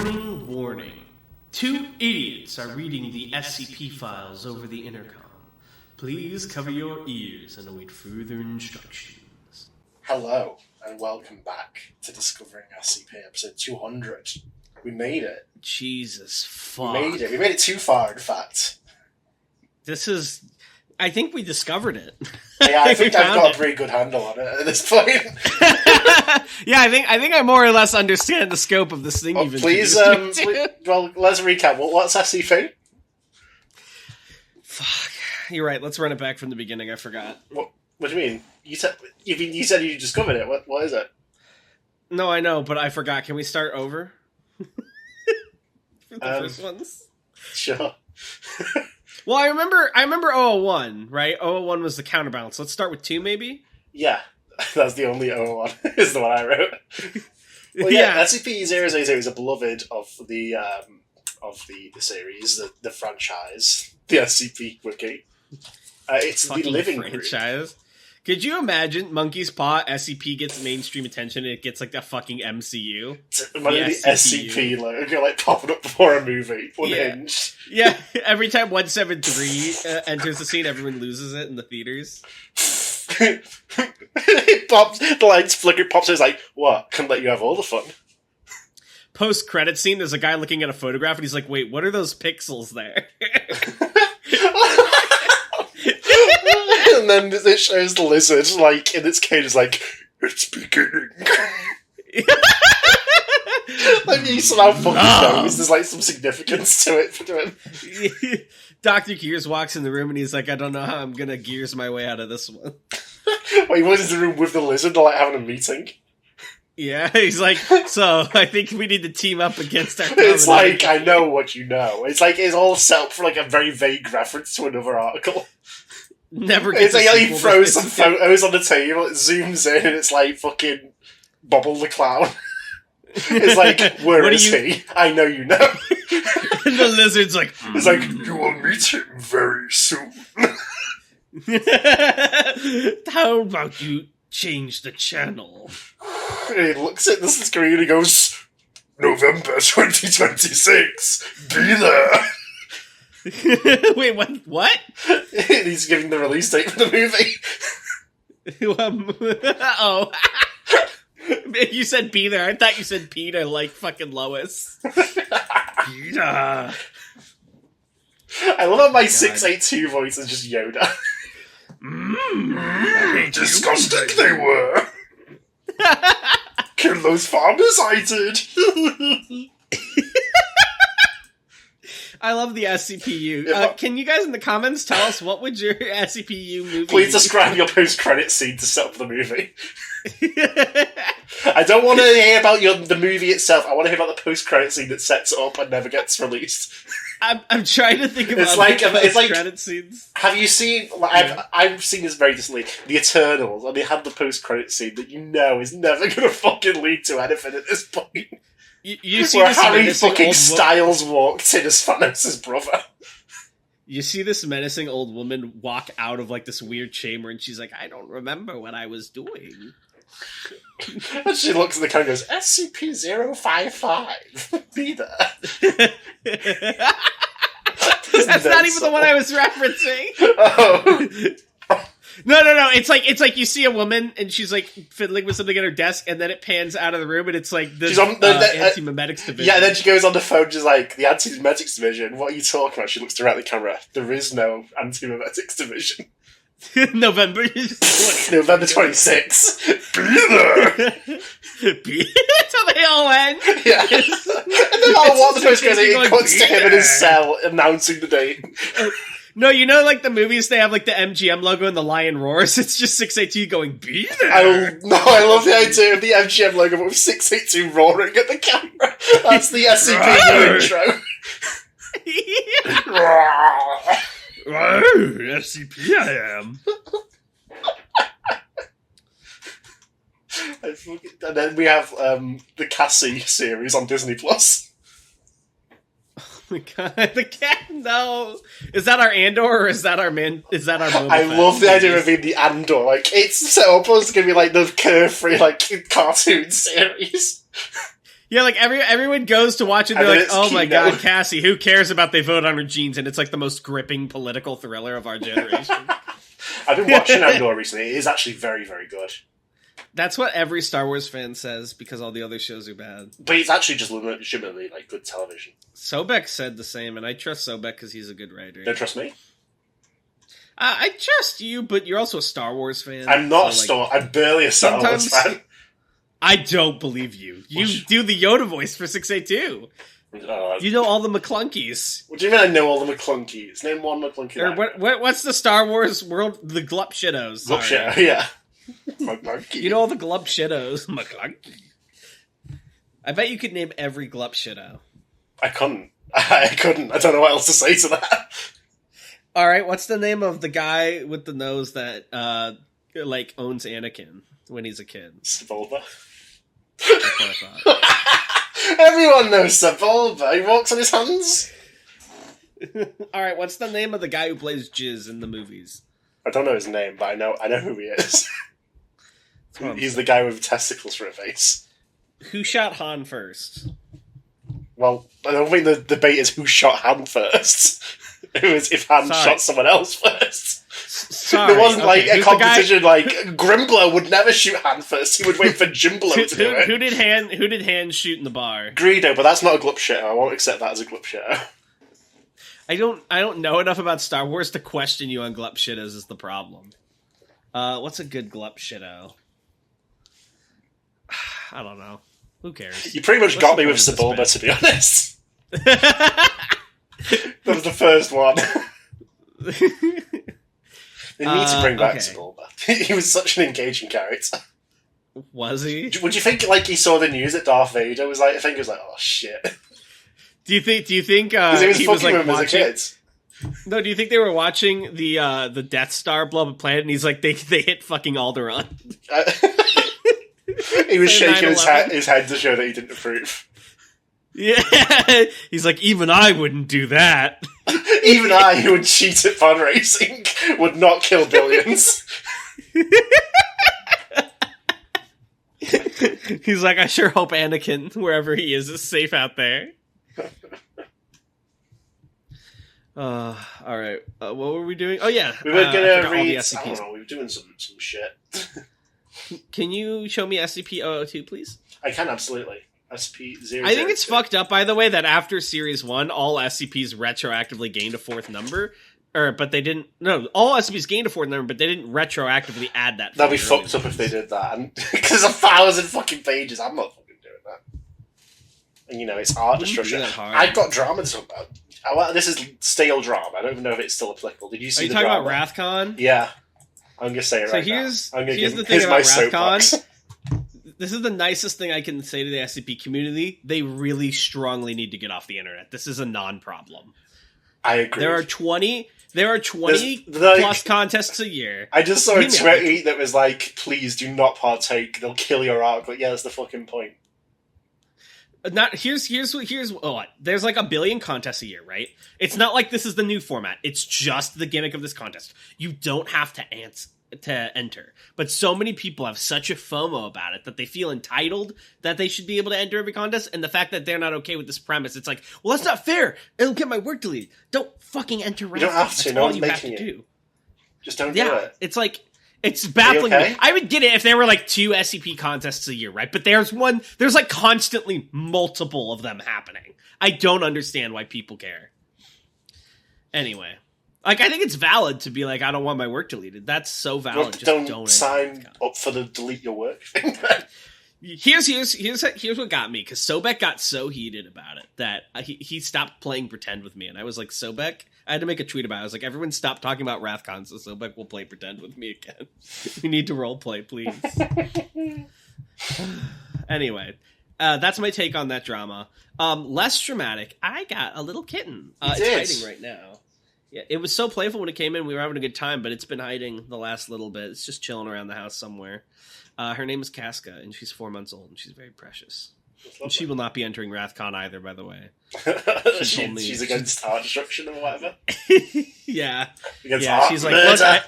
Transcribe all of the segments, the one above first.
Warning, warning. Two idiots are reading the SCP files over the intercom. Please cover your ears and await further instructions. Hello, and welcome back to Discovering SCP, episode 200. We made it. Jesus fuck. We made it. We made it too far, in fact. This is... I think we discovered it. Yeah, I think I've got a pretty good handle on it at this point. Yeah, I think I more or less understand the scope of this thing. Well, let's recap. What's SCP? Fuck. You're right. Let's run it back from the beginning. I forgot. What do you mean? You said you discovered it. What is it? No, I know, but I forgot. Can we start over? For the first ones? Sure. Well, I remember 001, right? 001 was the counterbalance. Let's start with 2, maybe? Yeah, that's the only 001, is the one I wrote. Well, yeah, SCP-000 is a beloved of the series, the franchise, the SCP Wiki. It's the living franchise. Group. Could you imagine Monkey's Paw SCP gets mainstream attention and it gets like the fucking MCU? Imagine the SCP logo like popping up before a movie, unhinged. Yeah, every time 173 enters the scene, everyone loses it in the theaters. It pops, the lights flicker, it pops, and it's like, what? Can let you have all the fun. Post-credit scene, there's a guy looking at a photograph and he's like, wait, what are those pixels there? And then it shows the lizard, like, in its cage, it's like, it's beginning. Like, he somehow fucking knows there's, like, some significance to it for him. Dr. Gears walks in the room and he's like, I don't know how I'm gonna Gears my way out of this one. Well, he went into the room with the lizard, like, having a meeting. Yeah, he's like, so, I think we need to team up against our It's like, I know what you know. It's like, it's all set up for, like, a very vague reference to another article. Never it's like he throws some photos on the table, it zooms in, and it's like fucking Bobble the Clown. It's like, where is he? I know you know. And the lizard's like, it's like, you will meet him very soon. How about you change the channel? And he looks at the screen and he goes, November 2026, be there. Wait, what? He's giving the release date for the movie. Oh. You said be there. I thought you said Peter like fucking Lois. Peter. I love how my 682 voice is just Yoda. Disgusting they were. Kill those farmers, I did. I love the SCPU. Can you guys in the comments tell us what would your SCPU movie Please describe your post-credit scene to set up the movie. I don't want to hear about the movie itself. I want to hear about the post-credit scene that sets it up and never gets released. I'm trying to think about post-credit scenes. Have you seen... I've seen this very recently. The Eternals, and they had the post-credit scene that you know is never going to fucking lead to anything at this point. You see where Harry fucking Styles walked in as Thanos' brother. You see this menacing old woman walk out of like this weird chamber and she's like, I don't remember what I was doing. And she looks at the camera and goes, SCP-055. Be there. That's not even the one I was referencing. Oh. No. It's like you see a woman and she's like fiddling with something at her desk, and then it pans out of the room and it's like the anti-memetics division. Yeah, and then she goes on the phone, just like, the anti-memetics division. What are you talking about? She looks directly at the camera. There is no anti-memetics division. November 26th. Be there. Till they all end. Yeah. And then the post-credit cuts to him in his cell announcing the date. No, you know, like the movies, they have like the MGM logo and the lion roars. It's just 682 going, be there. I love the idea of the MGM logo, but with 682 roaring at the camera. That's the SCP intro. SCP I am. And then we have the Cassie series on Disney Plus. Oh my god, the cat, no. Is that our Andor or is that our Boba I Fett? love the idea of being the Andor. Like, it's set up as going to be like the carefree, like, cartoon series. Yeah, like everyone goes to watch it. They're like, "Oh my god, Cassie! Who cares about they vote on her genes?" And it's like the most gripping political thriller of our generation. I've been watching Andor recently. It is actually very, very good. That's what every Star Wars fan says because all the other shows are bad. But it's actually just legitimately like good television. Sobek said the same, and I trust Sobek because he's a good writer. Don't trust me? I trust you, but you're also a Star Wars fan. I'm not I'm barely a Star Wars fan. I don't believe you. You do the Yoda voice for 682. You know all the McClunkies. What do you mean I know all the McClunkies? Name one McClunky. Or what's the Star Wars world? The Glup Shittos. Glup Shitto, yeah. McClunky. You know all the Glup Shittos. McClunky. I bet you could name every Glup Shitto. I couldn't. I don't know what else to say to that. Alright, what's the name of the guy with the nose that, owns Anakin when he's a kid? Sebulba. That's what I thought. Everyone knows Sebulba. He walks on his hands. Alright, what's the name of the guy who plays Jizz in the movies? I don't know his name, but I know who he is. He's the guy with testicles for a face. Who shot Han first? Well, I don't think the debate is who shot Han first. It was if Han shot someone else first. Sorry. There wasn't a competition like Grimblow would never shoot Han first. He would wait for Jimblow to do it. Who did Han shoot in the bar? Greedo, but that's not a Glup Shitto. I won't accept that as a Glup Shitto. I don't know enough about Star Wars to question you on Glup Shittos is the problem. What's a good Glup Shitto? I don't know. Who cares? You pretty much got me with Sebulba, to be honest. That was the first one. They need to bring back Sebulba. He was such an engaging character. Was he? Would you think he saw the news that Darth Vader was like? I think he was like, oh shit. Do you think? He was like watching as a kid. No, do you think they were watching the Death Star blow up a planet, and he's like, they hit fucking Alderaan? He was shaking his head to show that he didn't approve. Yeah, he's like, even I wouldn't do that. Even I, who would cheat at fun racing, would not kill billions. He's like, I sure hope Anakin, wherever he is safe out there. All right. What were we doing? Oh yeah, we were gonna read. I don't know. We were doing some shit. Can you show me SCP-002, please? I can, absolutely. SCP-002. I think it's fucked up, by the way, that after Series 1, all SCPs retroactively gained a fourth number. But they didn't... No, all SCPs gained a fourth number, but they didn't retroactively add that. That'd be fucked up if they did that. Because 1,000 fucking pages. I'm not fucking doing that. And, it's art destruction. I've got drama to talk about. This is stale drama. I don't even know if it's still applicable. Did you see the drama? Are you talking about Wrathcon? Yeah. I'm going to say it right now. Here's the thing about Wrathcon. This is the nicest thing I can say to the SCP community. They really strongly need to get off the internet. This is a non-problem. I agree. There are 20 plus contests a year. I just saw a tweet that was like, please do not partake. They'll kill your art. But yeah, that's the fucking point. Here's what there's like 1 billion contests a year, right? It's not like this is the new format. It's just the gimmick of this contest. You don't have to enter. But so many people have such a FOMO about it that they feel entitled that they should be able to enter every contest, and the fact that they're not okay with this premise, it's like, well, that's not fair. It'll get my work deleted. Don't fucking enter. You don't have to. No one's making it. Do. Just don't do it. It's like, it's baffling. Okay? I would get it if there were like 2 SCP contests a year, right? But there's like constantly multiple of them happening. I don't understand why people care. Anyway. Like, I think it's valid to be like, I don't want my work deleted. That's so valid. Well, don't sign up for the delete your work thing. Here's what got me, because Sobek got so heated about it that he stopped playing pretend with me, and I was like, Sobek, I had to make a tweet about it. I was like, everyone stop talking about Wrathcon, so Sobek will play pretend with me again. We need to roleplay, please. Anyway, that's my take on that drama. Less dramatic. I got a little kitten. It's hiding right now. Yeah, it was so playful when it came in. We were having a good time, but it's been hiding the last little bit. It's just chilling around the house somewhere. Her name is Casca, and she's 4 months old, and she's very precious. And she will not be entering Wrathcon either, by the way. She's against art destruction or whatever? Yeah. Against art she's murder. Like,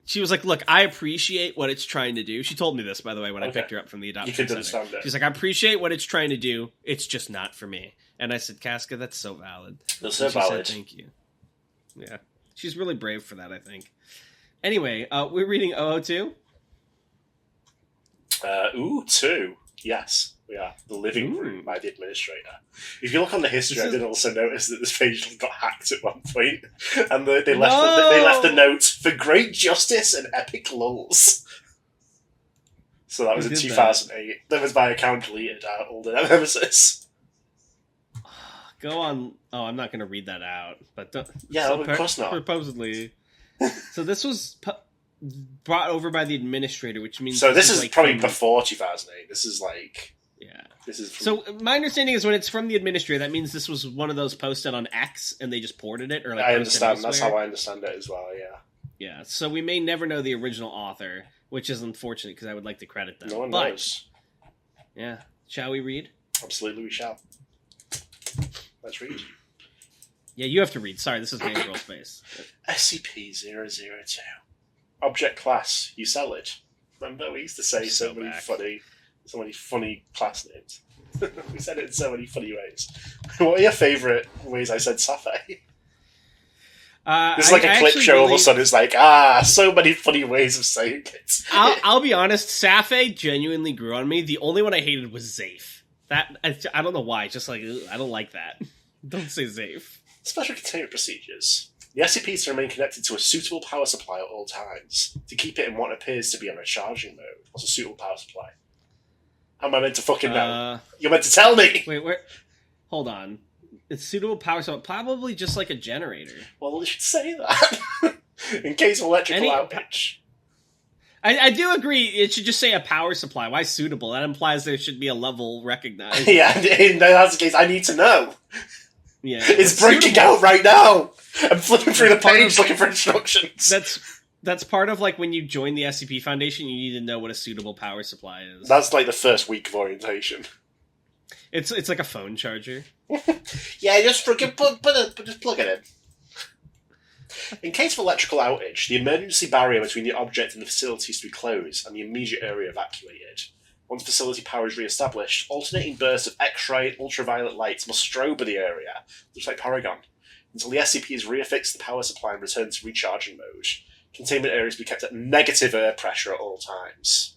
She was like, look, I appreciate what it's trying to do. She told me this, by the way, when I picked her up from the adoption center. Understand it. She's like, I appreciate what it's trying to do. It's just not for me. And I said, Casca, that's so valid. That's so valid. Said, thank you. Yeah. She's really brave for that, I think. Anyway, we're reading 002. 2. Yes, we are. The Living Room by the Administrator. If you look on the history, I did also notice that this page got hacked at one point, and they left the note for great justice and epic lulls. So that was in 2008. That was by account deleted older Nemesis. Go on. Oh, I'm not going to read that out. But of course not. Supposedly. So this was brought over by the Administrator, which means... So this is like probably before 2008. This is like... Yeah. This is So my understanding is when it's from the Administrator, that means this was one of those posted on X and they just ported it? Or like I understand. That's how I understand it as well, yeah. Yeah, so we may never know the original author, which is unfortunate because I would like to credit them. No one knows. Yeah. Shall we read? Absolutely, we shall. Let's read. Yeah, you have to read. Sorry, this is Names Roll Space. SCP-002. Object class, you sell it. Remember, we used to say so many funny class names. We said it in so many funny ways. What are your favourite ways I said Safe? There's like a clip show all of a sudden. It's like, so many funny ways of saying it. I'll be honest, Safe genuinely grew on me. The only one I hated was Zafe. That I don't know why. It's just like, I don't like that. Don't say Zafe. Special containment procedures. The SCP is to remain connected to a suitable power supply at all times, to keep it in what appears to be on a charging mode. What's a suitable power supply? How am I meant to fucking know? You're meant to tell me! Wait, where? Hold on. It's suitable power supply, probably just like a generator. Well, you should say that. In case of electrical outage. I do agree, it should just say a power supply. Why suitable? That implies there should be a level recognized. Yeah, if that's the case, I need to know. Yeah, it's breaking out right now. I'm flipping through the page looking for instructions. That's part of like when you join the SCP Foundation, you need to know what a suitable power supply is. That's like the first week of orientation. It's like a phone charger. Yeah, just plug it in. In case of electrical outage, the emergency barrier between the object and the facility is to be closed and the immediate area evacuated. Once facility power is re-established, alternating bursts of X-ray and ultraviolet lights must strobe the area, just like Paragon, until the SCP is reaffixed to the power supply and returned to recharging mode. Containment areas be kept at negative air pressure at all times.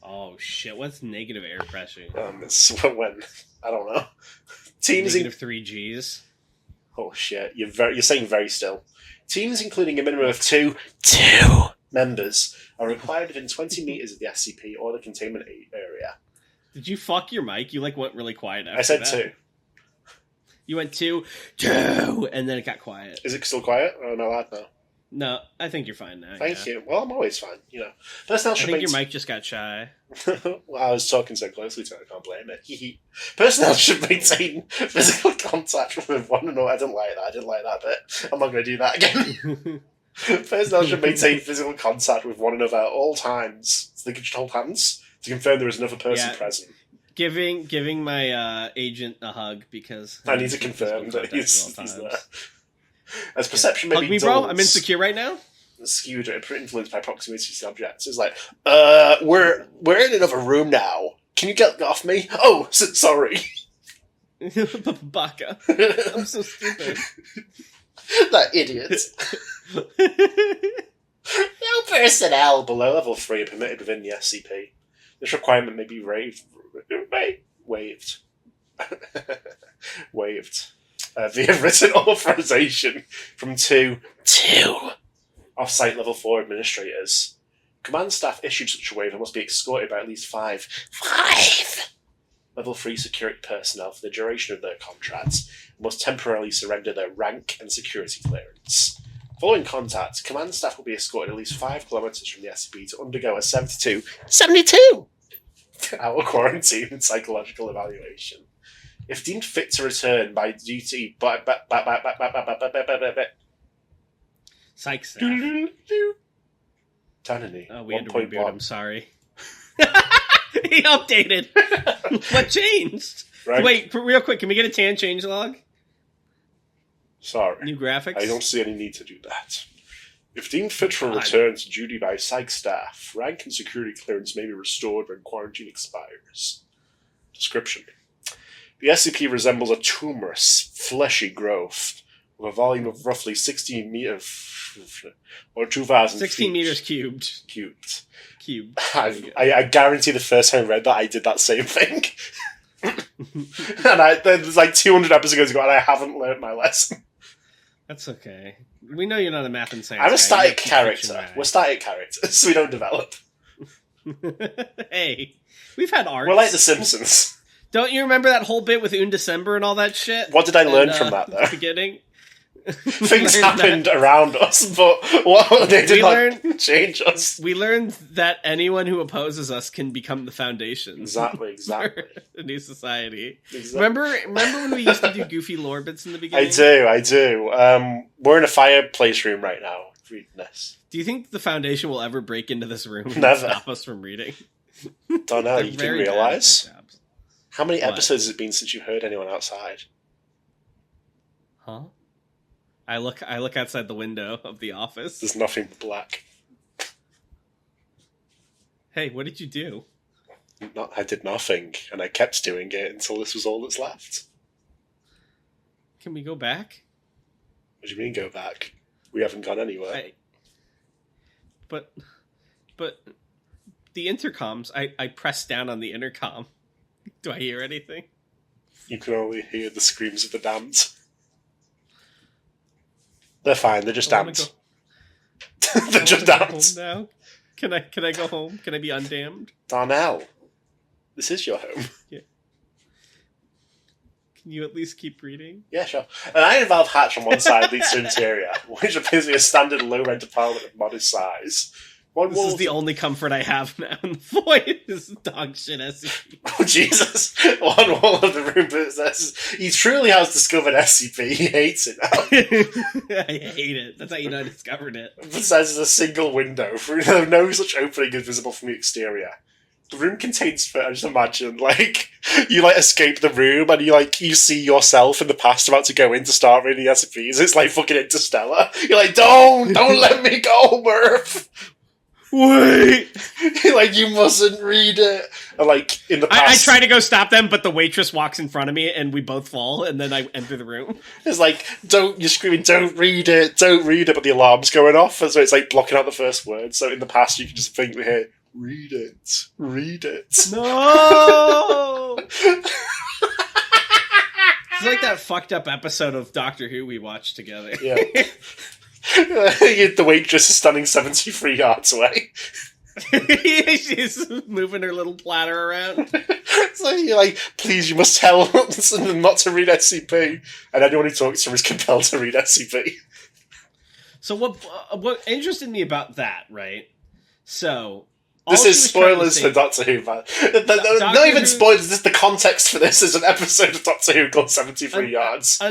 Oh shit! What's negative air pressure? It's when I don't know. Teams negative 3 Gs. Oh shit! You're saying very still. Teams including a minimum of two members are required within 20 meters of the SCP or the containment area. Did you fuck your mic? You went really quiet after I said that. 2. You went 2, and then it got quiet. Is it still quiet? Oh, no, loud now. No, I think you're fine now. Thank you. Well, I'm always fine, Personnel should I think your mic just got shy. Well, I was talking so closely to it, I can't blame it. Personnel should maintain physical contact with one another. I didn't like that bit. I'm not going to do that again. Personnel should maintain physical contact with one another at all times, so they can just hold hands to confirm there is another person present. Giving my agent a hug because I need to confirm that he's there. As perception may hug be me, dulled, bro. I'm insecure right now. Skewed or influenced by proximity to objects. It's like, we're in another room now. Can you get off me? Oh, sorry. Baka. I'm so stupid. That idiot. No personnel below level 3 are permitted within the SCP. This requirement may be waived. Via written authorization from two off-site level 4 administrators. Command staff issued such a waiver must be escorted by at least 5 level 3 security personnel for the duration of their contracts and must temporarily surrender their rank and security clearance. Following contact, command staff will be escorted at least 5 kilometers from the SCP to undergo a 72 hour quarantine and psychological evaluation. If deemed fit to return by duty, Psych staff. Tanany. Oh, we had to reboot. I'm sorry. He updated. What changed? Right. Wait, real quick, can we get a tan change log? Sorry. New graphics? I don't see any need to do that. If deemed fit for return to duty by psych staff, rank and security clearance may be restored when quarantine expires. Description. The SCP resembles a tumorous, fleshy growth with a volume of roughly 16 meters or 2,000 16 feet. meters cubed. Cubed. I guarantee the first time I read that, I did that same thing. And there's like 200 episodes ago, and I haven't learnt my lesson. That's okay. We know you're not a math and science I'm a guy. static character. We're static characters, so we don't develop. Hey, we've had arcs. We're like The Simpsons. Don't you remember that whole bit with December and all that shit? What did I learn from that, though? The beginning? Things happened around us, but they did not change us. We learned that anyone who opposes us can become the foundation. Exactly. For a new society. Exactly. Remember when we used to do goofy lore bits in the beginning? I do. We're in a fireplace room right now reading this. Do you think the foundation will ever break into this room and Never. stop us from reading? Don't know. You didn't realise? How many What? episodes has it been since you heard anyone outside? Huh? I look outside the window of the office. There's nothing but black. Hey, what did you do? I did nothing, and I kept doing it until this was all that's left. Can we go back? What do you mean go back? We haven't gone anywhere. But the intercoms, I pressed down on the intercom. Do I hear anything? You can only hear the screams of the damned. They're fine, they're just damned. They're just damned. Now. Can I go home? Can I be undamned? Darnell, this is your home. Yeah. Can you at least keep reading? Yeah, sure. An iron valve hatch on one side leads to interior, which appears to be a standard low-rent apartment of modest size. This is the only comfort I have now in the void. This dog shit SCP. Oh, Jesus. One wall of the room says he truly has discovered SCP. He hates it now. I hate it. That's how you know I discovered it. It says there's a single window. No such opening is visible from the exterior. The room contains, I just imagine, you escape the room and you see yourself in the past about to go in to start reading the SCPs. It's like fucking Interstellar. You're like, don't let me go, Murph. Wait! You mustn't read it. And in the past, I try to go stop them, but the waitress walks in front of me and we both fall, and then I enter the room. It's you're screaming, don't read it, but the alarm's going off, and so it's blocking out the first word. So in the past, you can just think, here, read it. No! It's like that fucked up episode of Doctor Who we watched together. Yeah. The waitress is standing 73 yards away. She's moving her little platter around. So you're please, you must tell them not to read SCP. And anyone who talks to her is compelled to read SCP. So what interested me about that, right? So... This is spoilers for Doctor Who, man. Not even spoilers, this is the context for this. Is an episode of Doctor Who called 73 Yards.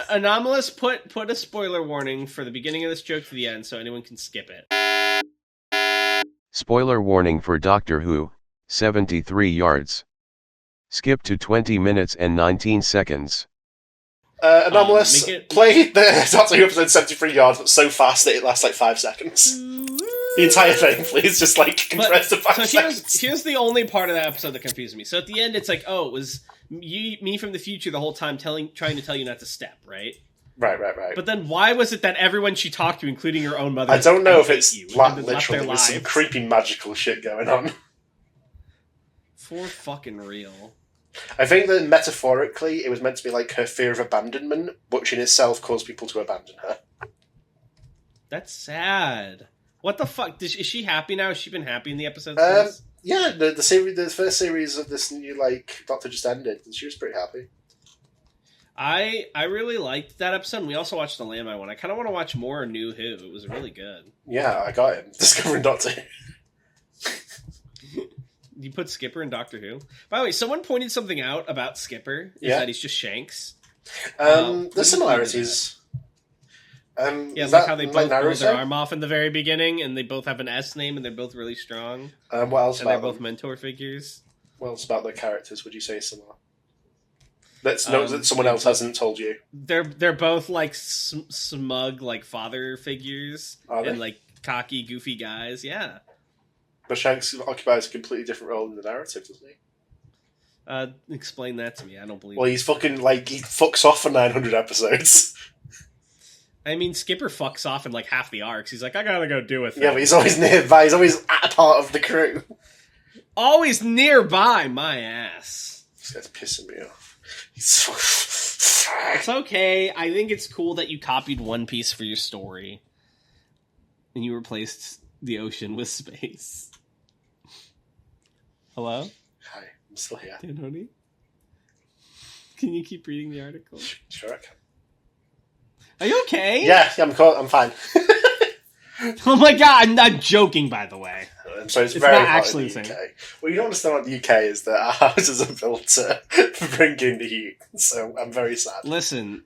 Anomalous put a spoiler warning for the beginning of this joke to the end so anyone can skip it. Spoiler warning for Doctor Who, 73 yards. Skip to 20 minutes and 19 seconds. Anomalous, play the Doctor Who episode 73 yards, but so fast that it lasts 5 seconds. The entire thing, please, just compressed to 5 seconds. Here's the only part of that episode that confused me. So at the end, it's it was me from the future the whole time trying to tell you not to step, right? Right. But then why was it that everyone she talked to, including your own mother, I don't know if it's literally there's some creepy magical shit going on. For fucking real. I think that metaphorically, it was meant to be her fear of abandonment, which in itself caused people to abandon her. That's sad. What the fuck? Is she happy now? Has she been happy in the episodes? Yeah, the first series of this new Doctor just ended, and she was pretty happy. I really liked that episode. And we also watched the Landmine one. I kind of want to watch more New Who. It was really good. Yeah, I got him. Discovering Doctor Who. You put Skipper in Doctor Who? By the way, someone pointed something out about Skipper. That he's just Shanks. There's similarities. How they both blow their arm off in the very beginning, and they both have an S name, and they're both really strong. What else? And they're both mentor figures. What else about their characters would you say is similar? that someone else hasn't told you? They're both like smug like father figures and like cocky, goofy guys. Yeah. But Shanks occupies a completely different role in the narrative, doesn't he? Explain that to me. I don't believe. Well, he's fucking like he fucks off for 900 episodes. I mean, Skipper fucks off in like half the arcs. He's like, I gotta go do a thing. Yeah, but he's always nearby. He's always at a part of the crew. Always nearby, my ass. This guy's pissing me off. It's okay. I think it's cool that you copied One Piece for your story. And you replaced the ocean with space. Hello? Hi, I'm still here. Danoni? Can you keep reading the article? Sure I can. Are you okay? Yeah, I'm cool. I'm fine. Oh my god, I'm not joking, by the way. So it's very not hot actually in the UK. the same. What you don't understand about the UK is that our houses are built to bring in the heat. So I'm very sad. Listen,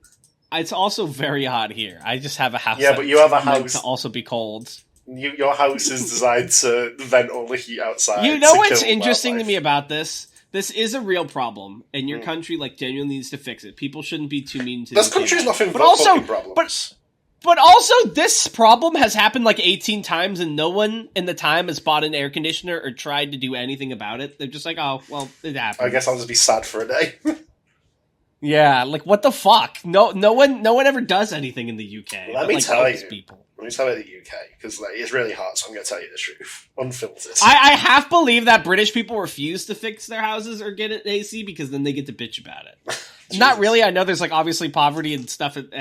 it's also very hot here. I just have a house. Yeah, but you have a house to also be cold. Your house is designed to vent all the heat outside. You know what's interesting to me about this? This is a real problem, and your country like genuinely needs to fix it. People shouldn't be too mean to. This country's nothing but fucking problems. But also, this problem has happened like 18 times, and no one in the time has bought an air conditioner or tried to do anything about it. They're just like, oh, well, it happened. I guess I'll just be sad for a day. Yeah, like what the fuck? No one ever does anything in the UK. Let me tell you. People. Let me tell you the UK, because like, it's really hot, so I'm going to tell you the truth. Unfiltered. I half believe that British people refuse to fix their houses or get an AC because then they get to bitch about it. Not really. I know there's like obviously poverty and stuff at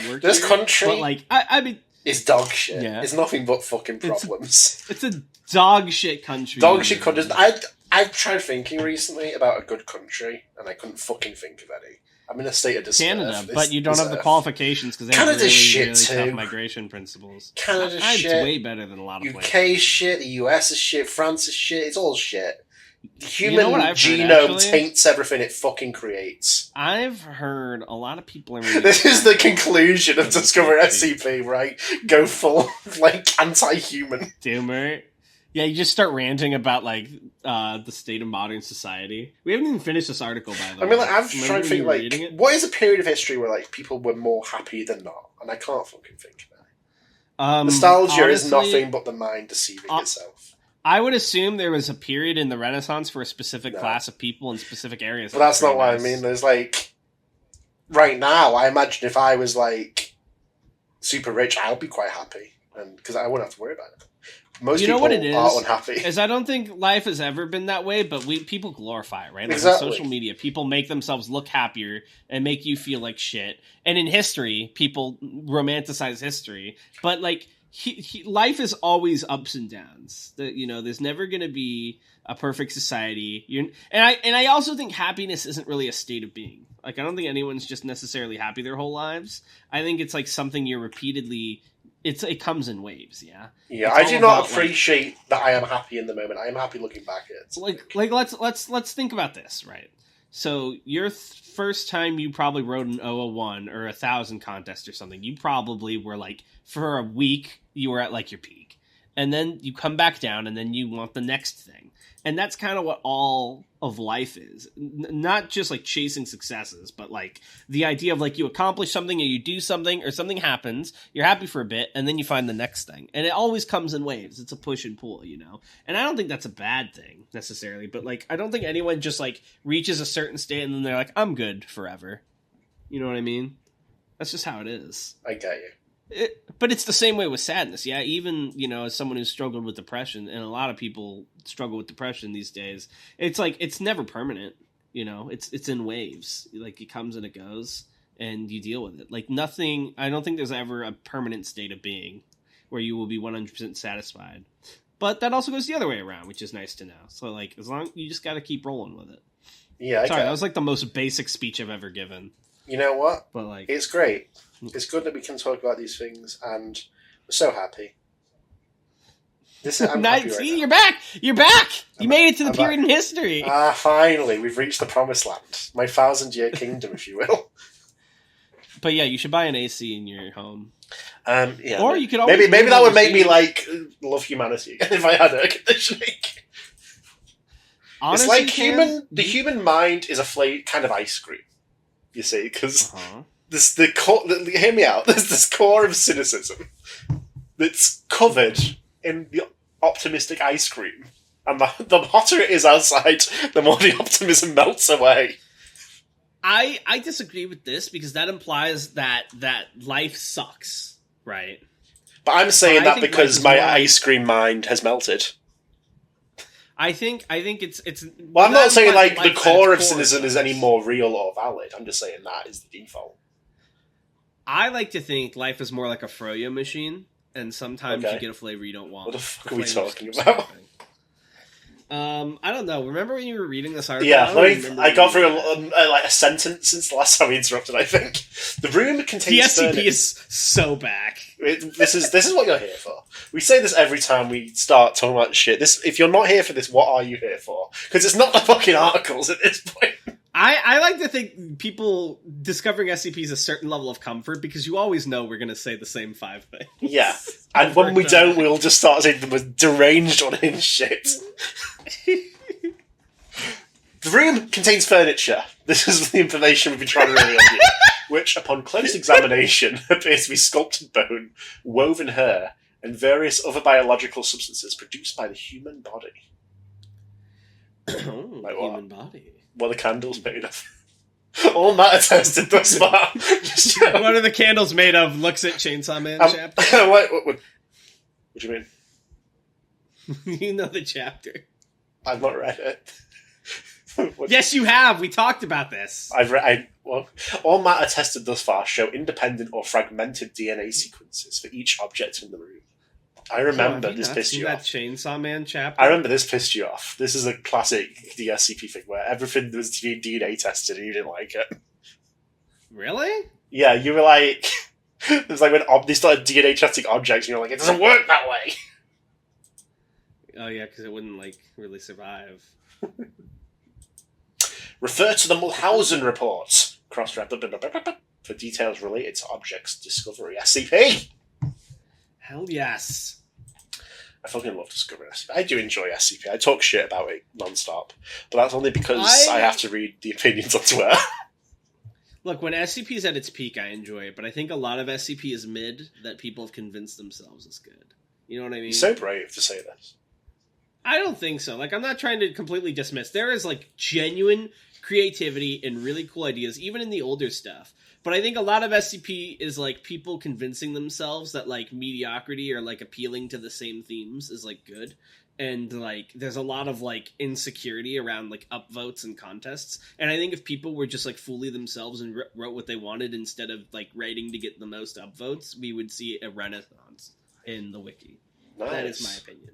work. This country, but like I mean, it's dog shit. Yeah. It's nothing but fucking problems. It's a dog shit country. Dog shit country. I've tried thinking recently about a good country, and I couldn't fucking think of any. I'm in a state of despair. Canada, but you don't have the qualifications because they have really tough migration principles. Canada's It's shit. way better than a lot of places. UK shit, the US is shit, France is shit, it's all shit. The human You know what I've heard, genome actually? taints everything it fucking creates. I've heard a lot of people are really This is the conclusion of Discover SCP, right? Go full, like, anti-human. Doomer. Yeah, you just start ranting about, like, the state of modern society. We haven't even finished this article, by the way. I mean, like, I've tried to think, like, reading it? what is a period of history where, like, people were more happy than not? And I can't fucking think of it. Nostalgia is nothing but the mind deceiving itself. I would assume there was a period in the Renaissance for a specific class of people in specific areas. But that's not what I mean. There's, like, right now, I imagine if I was, like, super rich, I would be quite happy. Because I wouldn't have to worry about it. Most people what it is, are unhappy. Is I don't think life has ever been that way, but people glorify it, right? Like exactly. On social media, people make themselves look happier and make you feel like shit. And in history, people romanticize history. But, like, life is always ups and downs. There's never going to be a perfect society. And I also think happiness isn't really a state of being. Like, I don't think anyone's just necessarily happy their whole lives. I think it's, like, something you're repeatedly... It comes in waves, yeah. Yeah, I do not appreciate that I am happy in the moment. I am happy looking back at it. Like let's think about this, right? So your first time you probably wrote an 001 or 1,000 contest or something, you probably were like for a week you were at like your peak, and then you come back down, and then you want the next thing, and that's kind of what all of life is. Not just like chasing successes, but like the idea of like you accomplish something or you do something or something happens, you're happy for a bit, and then you find the next thing. And it always comes in waves. It's a push and pull, And I don't think that's a bad thing necessarily, but like I don't think anyone just like reaches a certain state and then they're like, I'm good forever. You know what I mean? That's just how it is. I get you. But it's the same way with sadness, yeah? Even, as someone who's struggled with depression, and a lot of people struggle with depression these days, it's like, it's never permanent, It's in waves. Like, it comes and it goes, and you deal with it. Like, nothing, I don't think there's ever a permanent state of being where you will be 100% satisfied. But that also goes the other way around, which is nice to know. So, like, as long, you just gotta keep rolling with it. Yeah, Sorry, that was like the most basic speech I've ever given. You know what? But like, it's great. It's good that we can talk about these things, and we're so happy. I'm happy right now. You're back! You're back! You made it to the period in history! Finally, we've reached the promised land. My 1,000-year kingdom, if you will. But yeah, you should buy an AC in your home. Yeah. Or you could always maybe that would make me, like, love humanity again if I had air conditioning. Honestly, it's like the human mind is a kind of ice cream. you see, because hear me out, there's this core of cynicism that's covered in the optimistic ice cream. And the hotter it is outside, the more the optimism melts away. I disagree with this because that implies that life sucks, right? But I'm saying that because my ice cream mind has melted. I think it's. Well, I'm not saying like the core of cynicism is any more real or valid. I'm just saying that is the default. I like to think life is more like a froyo machine, and sometimes you get a flavor you don't want. What the fuck are we talking about? I don't know. Remember when you were reading this article? Yeah, I got through a sentence since the last time we interrupted. I think the room contains. The SCP is so back. This is what you're here for. We say this every time we start talking about shit. If you're not here for this, what are you here for? Because it's not the fucking articles at this point. I like to think people discovering SCP is a certain level of comfort because you always know we're going to say the same 5 things. Yeah, and when we don't, we'll just start saying the most deranged, unhinged shit. The room contains furniture. This is the information we've been trying to reveal to you, which, upon close examination, appears to be sculpted bone, woven hair, and various other biological substances produced by the human body. Like human body. What are the candles made of? All matter tested thus far. What are the candles made of? Looks at Chainsaw Man chapter. What do you mean? You know the chapter. I've not read it. Yes, you have. We talked about this. All matter tested thus far show independent or fragmented DNA sequences for each object in the room. I remember this pissed you off. That Chainsaw Man chapter? I remember this pissed you off. This is a classic SCP thing where everything was being DNA tested and you didn't like it. Really? Yeah, you were like... It was like when they started DNA testing objects and you're like, it doesn't work that way! Oh yeah, because it wouldn't, really survive. Refer to the Mulhausen reports. For details related to objects discovery. SCP! Hell yes. I fucking love Discovery SCP. I do enjoy SCP. I talk shit about it non-stop. But that's only because I have to read the opinions on Twitter. Look, when SCP is at its peak, I enjoy it. But I think a lot of SCP is mid that people have convinced themselves is good. You know what I mean? You're so brave to say this. I don't think so. I'm not trying to completely dismiss. There is, genuine creativity and really cool ideas, even in the older stuff. But I think a lot of SCP is, people convincing themselves that, mediocrity or, appealing to the same themes is, good. And, there's a lot of, insecurity around, upvotes and contests. And I think if people were just, fully themselves and wrote what they wanted instead of, writing to get the most upvotes, we would see a renaissance in the wiki. Nice. That is my opinion.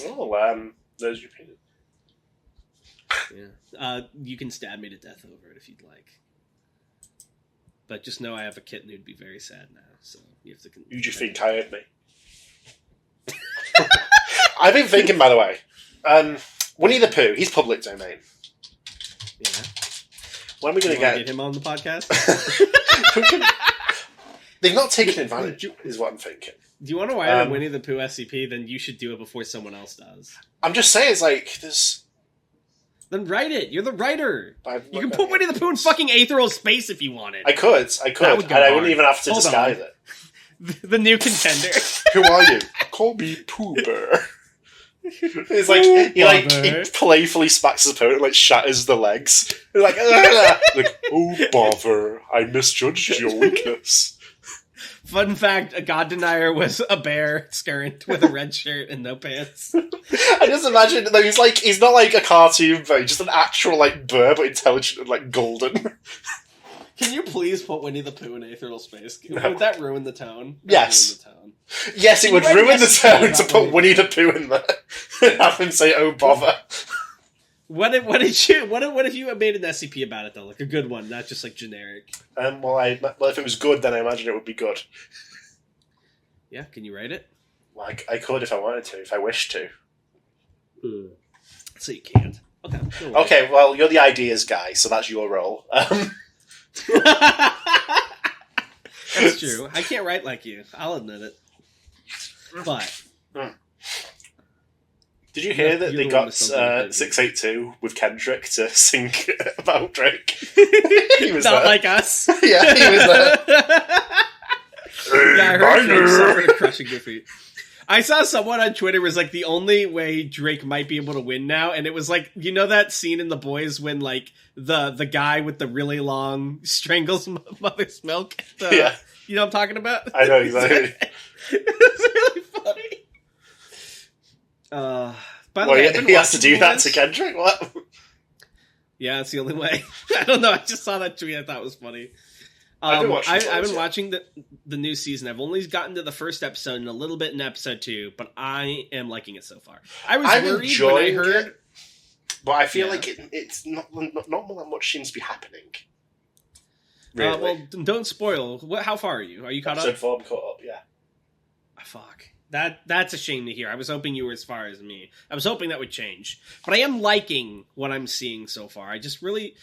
Oh, there's your opinion. Yeah. You can stab me to death over it if you'd like. But just know I have a kitten who'd be very sad now, so you have to... You just think I heard me. I've been thinking, by the way, Winnie the Pooh, he's public domain. Yeah. When are we going to get him on the podcast? They've not taken advantage, is what I'm thinking. Do you want to write a Winnie the Pooh SCP? Then you should do it before someone else does. I'm just saying, it's there's... Then write it. You're the writer. You can put Winnie the Pooh in fucking aethereal space if you wanted. I could, and I wouldn't even have to disguise it. The new contender. Who are you? Call me Pooh Bear. It's he playfully smacks his opponent, shatters the legs. He's oh bother, I misjudged your weakness. Fun fact, a god denier was a bear scurrant with a red shirt and no pants. I just imagine, though, he's not a cartoon, but he's just an actual, bear, but intelligent and, golden. Can you please put Winnie the Pooh in aethereal space? No. Would that ruin the tone? Yes. Yes, it would ruin the tone to put Winnie the Pooh in there. And have him say, oh bother. What if you made an SCP about it, though? A good one, not just, generic. Well, if it was good, then I imagine it would be good. Yeah, can you write it? I could if I wanted to, if I wished to. So you can't. Okay, well, you're the ideas guy, so that's your role. That's true. I can't write like you. I'll admit it. But... Did you hear that You're they the one got with something 682 with Kendrick to sing about Drake? He was Not there. like us. Yeah, he was there. Yeah, I heard Drake suffered a crushing defeat. I saw someone on Twitter was like, the only way Drake might be able to win now, and it was like, you know that scene in The Boys when like the guy with the really long strangles mother's milk? Yeah. You know what I'm talking about? I know exactly. It was really funny. By the way, I've been he has to watching do that Boys. to Kendrick? What? Yeah, it's the only way. I don't know. I just saw that tweet. I thought it was funny. I've been watching I've been yeah. watching the new season. I've only gotten to the first episode and a little bit in episode 2, but I am liking it so far. I'm worried when I heard... it, but I feel like it's not that much seems to be happening. Really. Well, don't spoil. How far are you? Are you caught Episode up? 4, I'm caught up, yeah. Oh, fuck. That's a shame to hear. I was hoping you were as far as me. I was hoping that would change. But I am liking what I'm seeing so far. I just really...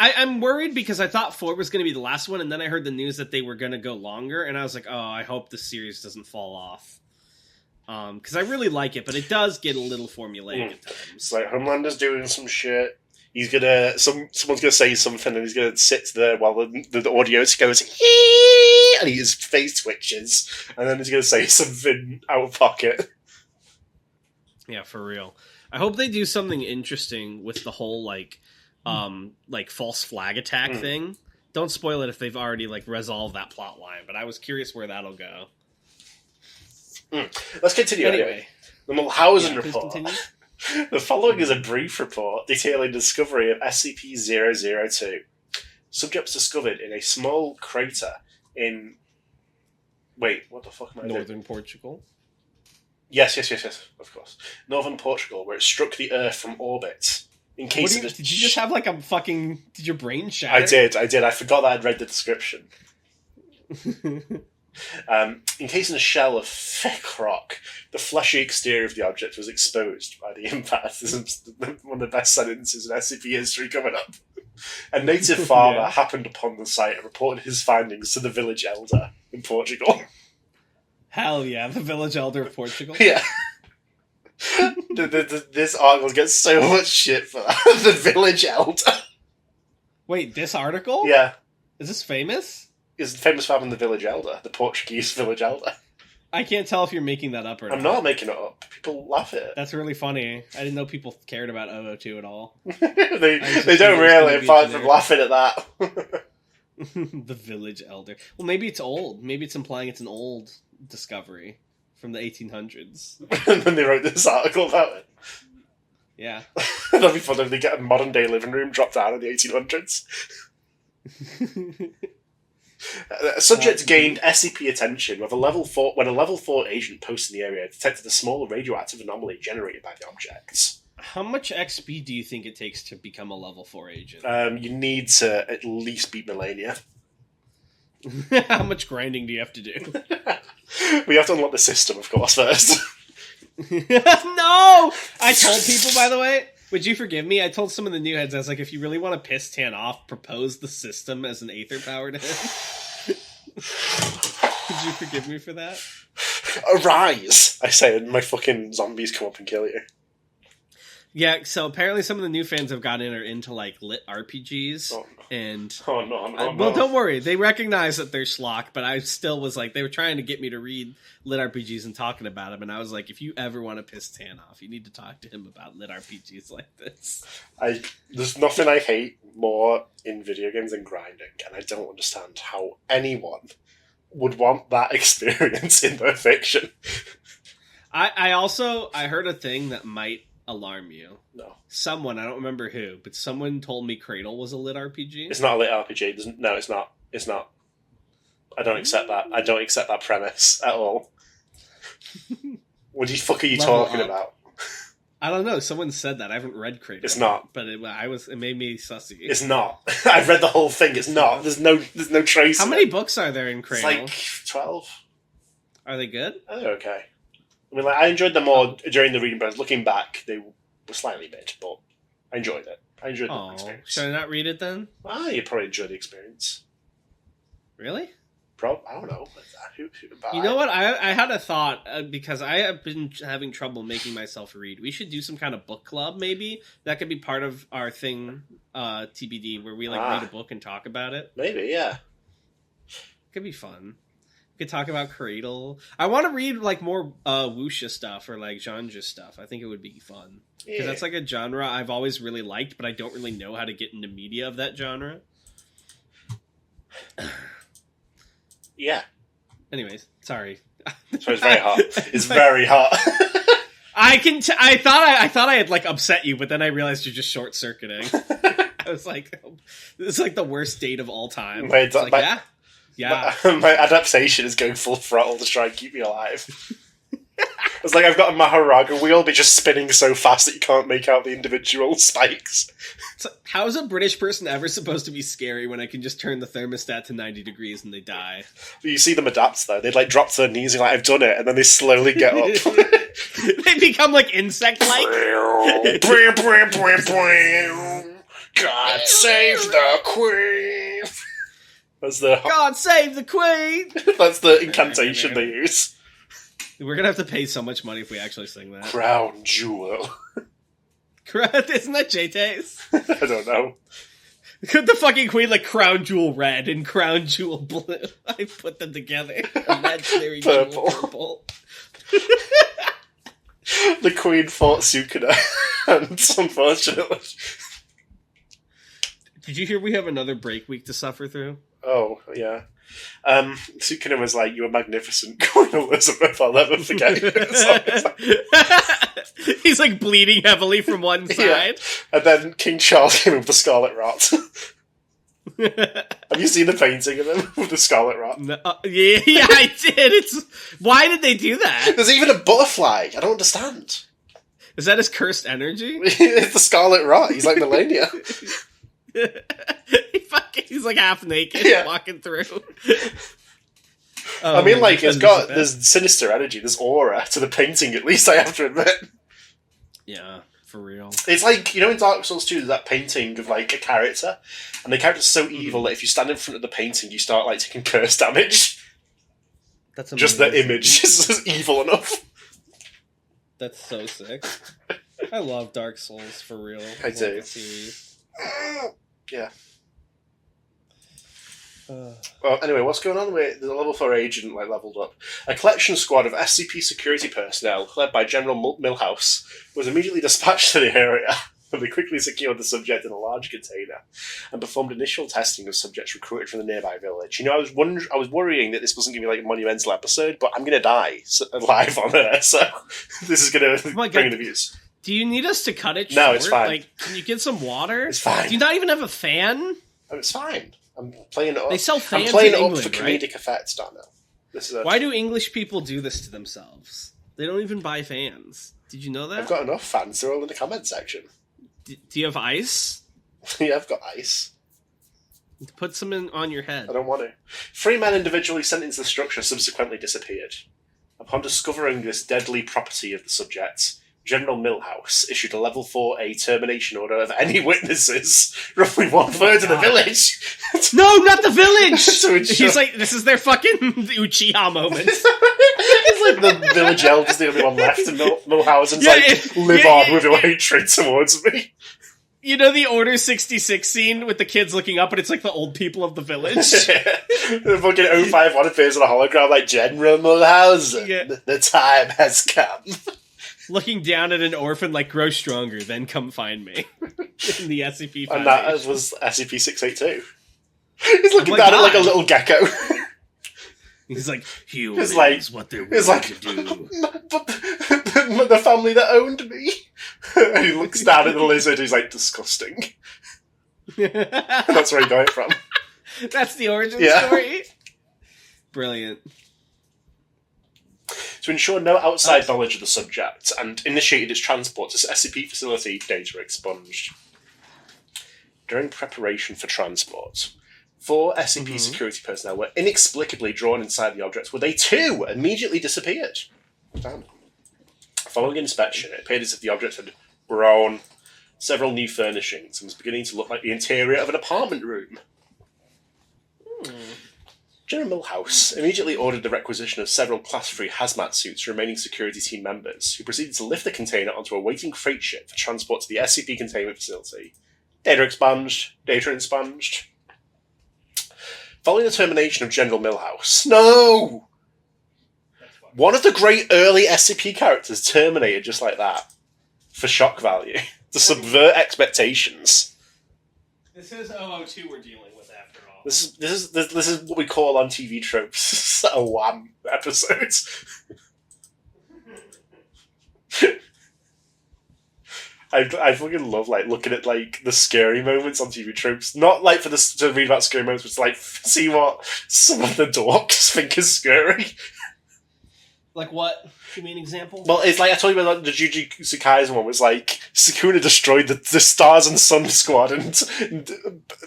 I'm worried because I thought 4 was going to be the last one, and then I heard the news that they were going to go longer, and I was like, oh, I hope the series doesn't fall off. Because I really like it, but it does get a little formulaic at times. It's like Homelander's doing some shit. He's gonna... Someone's gonna say something, and he's gonna sit there while the audio goes, "Hee!" and his face twitches, and then he's gonna say something out of pocket. Yeah, for real. I hope they do something interesting with the whole, like false flag attack thing. Don't spoil it if they've already resolved that plot line, but I was curious where that'll go. Let's continue anyway. The Mulhausen please report. continue. The following is a brief report detailing discovery of SCP-002. Subjects discovered in a small crater in... Wait, what the fuck am I doing? Northern Portugal. Yes, of course. Northern Portugal, where it struck the Earth from orbit. In case Did you just have a fucking... Did your brain shatter? I did. I forgot that I'd read the description. Encased in a shell of thick rock, the fleshy exterior of the object was exposed by the impact. This is one of the best sentences in SCP history coming up. A native farmer happened upon the site and reported his findings to the village elder in Portugal. Hell yeah, the village elder of Portugal. Yeah. This article gets so much shit for that. The village elder. Wait, this article? Yeah. Is this famous? Is famous for having the village elder, the Portuguese village elder. I can't tell if you're making that up or not. I'm not making it up. People laugh at it. That's really funny. I didn't know people cared about 002 at all. they don't really, apart from laughing at that. The village elder. Well, maybe it's old. Maybe it's implying it's an old discovery from the 1800s. And then they wrote this article about it. Yeah. That'd be fun if they get a modern day living room dropped down in the 1800s. Subject gained SCP attention when a level 4 agent posted in the area detected a small radioactive anomaly generated by the objects. How much XP do you think it takes to become a level 4 agent? You need to at least beat Millennia. How much grinding do you have to do? We have to unlock the system, of course, first. No! I told people, by the way, would you forgive me? I told some of the new heads, I was like, if you really want to piss Tan off, propose the system as an aether power to him. Could you forgive me for that? Arise! I say, and my fucking zombies come up and kill you. Yeah, so apparently some of the new fans I've got in are into lit RPGs. Oh, no. And No. don't worry, they recognize that they're schlock, but I still was like, they were trying to get me to read lit RPGs and talking about them, and I was like, if you ever want to piss Tan off, you need to talk to him about lit RPGs like this. There's nothing I hate more in video games than grinding, and I don't understand how anyone would want that experience in their fiction. I heard a thing that might alarm you. No. Someone, I don't remember who, but someone told me Cradle was a lit RPG. It's not a lit RPG. No, it's not. It's not. I don't accept that. I don't accept that premise at all. What the fuck are you talking about? I don't know. Someone said that. I haven't read Cradle. It's not. But it made me sussy. It's not. I've read the whole thing. It's not. There's no trace. How many books are there in Cradle? It's like 12. Are they good? They're okay. I mean, I enjoyed them more during the reading process. Looking back, they were slightly mid, but I enjoyed it. I enjoyed the experience. Should I not read it then? You probably enjoy the experience. Really? I don't know. You know what? I had a thought, because I have been having trouble making myself read. We should do some kind of book club, maybe. That could be part of our thing, TBD, where we read a book and talk about it. Maybe, yeah. Could be fun. We could talk about Cradle. I want to read more wuxia stuff or genre stuff. I think it would be fun. Because that's a genre I've always really liked, but I don't really know how to get into media of that genre. Yeah. Anyways, sorry. So it's very hot. It's very hot. I thought I had upset you, but then I realized you're just short circuiting. I was like, this is the worst date of all time. Yeah. My adaptation is going full throttle to try and keep me alive. It's I've got a Maharaga wheel, but just spinning so fast that you can't make out the individual spikes. So how is a British person ever supposed to be scary when I can just turn the thermostat to 90 degrees and they die? But you see them adapt, though. They drop to their knees and I've done it, and then they slowly get up. They become insect-like. God save the Queen! God save the Queen! That's the incantation they use. We're gonna have to pay so much money if we actually sing that. Crown Jewel. Isn't that J-Taze? I don't know. Could the fucking Queen Crown Jewel Red and Crown Jewel Blue? I put them together. Imaginary Purple. Jewel Purple. The Queen fought Sukuna, and unfortunately... Did you hear we have another break week to suffer through? Oh, yeah. Sukuna was like, "You were magnificent, Queen Elizabeth. I'll never forget you." He's bleeding heavily from one side. Yeah. And then King Charles came in with the Scarlet Rot. Have you seen the painting of him with the Scarlet Rot? No, yeah, I did. Why did they do that? There's even a butterfly. I don't understand. Is that his cursed energy? It's the Scarlet Rot. He's like Melania. He's half naked walking through. I mean, there's sinister energy, there's aura to the painting, at least, I have to admit. Yeah, for real. It's in Dark Souls 2, there's that painting of, a character, and the character's so evil that if you stand in front of the painting, you start, taking curse damage. That's amazing. Just the image is evil enough. That's so sick. I love Dark Souls, for real. I do. Yeah. Well, anyway, what's going on? The level 4 agent leveled up. A collection squad of SCP security personnel, led by General Milhouse, was immediately dispatched to the area, and they quickly secured the subject in a large container, and performed initial testing of subjects recruited from the nearby village. I was worrying that this wasn't going to be a monumental episode, but I'm going to die live on Earth, so this is going to bring the views. Do you need us to cut it short? No, it's fine. Can you get some water? It's fine. Do you not even have a fan? Oh, it's fine. I'm playing it up. They sell fans I'm playing in it England, up for comedic effects, Darnell. Why do English people do this to themselves? They don't even buy fans. Did you know that? I've got enough fans. They're all in the comment section. Do you have ice? Yeah, I've got ice. Put some on your head. I don't want to. 3 men individually sent into the structure subsequently disappeared. Upon discovering this deadly property of the subject, General Milhouse issued a level 4A termination order of any witnesses, roughly 1/3 of the village. No, not the village! He's this is their fucking Uchiha moment. It's the village elf is the only one left, and Milhausen's live on with your hatred towards me. You know the Order 66 scene with the kids looking up, and it's the old people of the village? The fucking 051 appears on a hologram General Milhausen, the time has come. Looking down at an orphan grow stronger, then come find me. In the SCP 5. And that was SCP-682. He's looking down at a little gecko. He's humans, what they're willing to do. But the family that owned me. And he looks down at the lizard, he's disgusting. That's where he got it from. That's the origin story? Brilliant. To ensure no outside knowledge of the subject, and initiated its transport to SCP facility, data expunged. During preparation for transport, 4 SCP security personnel were inexplicably drawn inside the object, where they too immediately disappeared. Damn. Following inspection, it appeared as if the object had grown several new furnishings and was beginning to look like the interior of an apartment room. General Milhouse immediately ordered the requisition of several Class 3 hazmat suits for remaining security team members, who proceeded to lift the container onto a waiting freight ship for transport to the SCP containment facility. Data expunged. Data expunged. Following the termination of General Milhouse... No! One of the great early SCP characters terminated just like that. For shock value. To subvert expectations. This is 002 we're dealing with after all. This is what we call on TV tropes a wham episodes. I fucking love looking at the scary moments on TV tropes. Not for this to read about scary moments, but to see what some of the dorks think is scary. Like what? Give me an example. Well, it's I told you about the Jujutsu Kaisen one was Sukuna destroyed the Stars and Sun squad and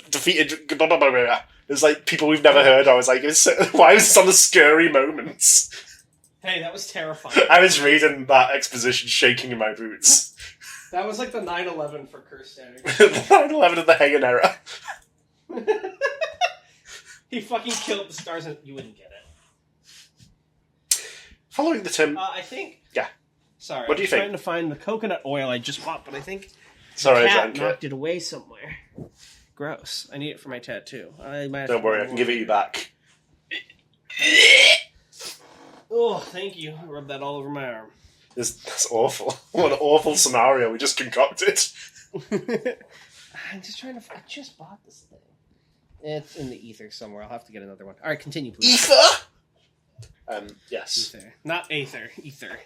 defeated blah, blah, blah, blah. It's people we've never heard. I was why was this on the scary moments? Hey, that was terrifying. I was reading that exposition shaking in my boots. That was like the 9/11 for Curse Standing. The 9/11 of the Heian era. He fucking killed the stars and... You wouldn't get it. Following the term... I think... Yeah. Sorry, what do you think? I'm trying to find the coconut oil I just bought, but I think Sorry, the cat knocked it away somewhere. Gross. I need it for my tattoo. Don't worry, I can give it you back. Oh, thank you. I rubbed that all over my arm. That's awful. What an awful scenario we just concocted. I'm just trying to... I just bought this thing. It's in the ether somewhere. I'll have to get another one. Alright, continue, please. Ether? Yes. Ether. Not Aether. Ether.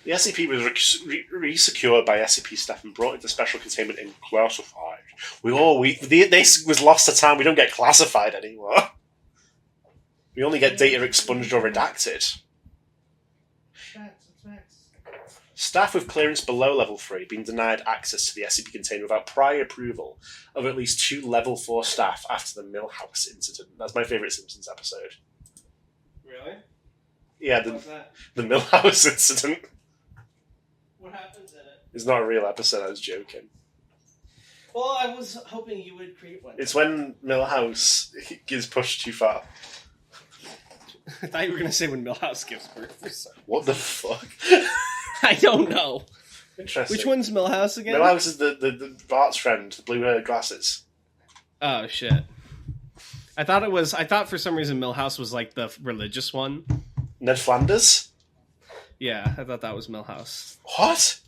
The SCP was re-secured by SCP staff and brought into special containment in classified. This was lost to time. We don't get classified anymore. We only get data expunged or redacted. Staff with clearance below Level 3 being denied access to the SCP container without prior approval of at least 2 Level 4 staff after the Milhouse incident. That's my favourite Simpsons episode. Really? Yeah, the Milhouse incident. What happens in it? It's not a real episode, I was joking. Well, I was hoping you would create one. It's when Milhouse gets pushed too far. I thought you were going to say when Milhouse gives birth. What the fuck? I don't know. Interesting. Which one's Milhouse again? Milhouse is the Bart's friend, the blue glasses. Oh, shit. I thought for some reason Milhouse was the religious one. Ned Flanders? Yeah, I thought that was Milhouse. What?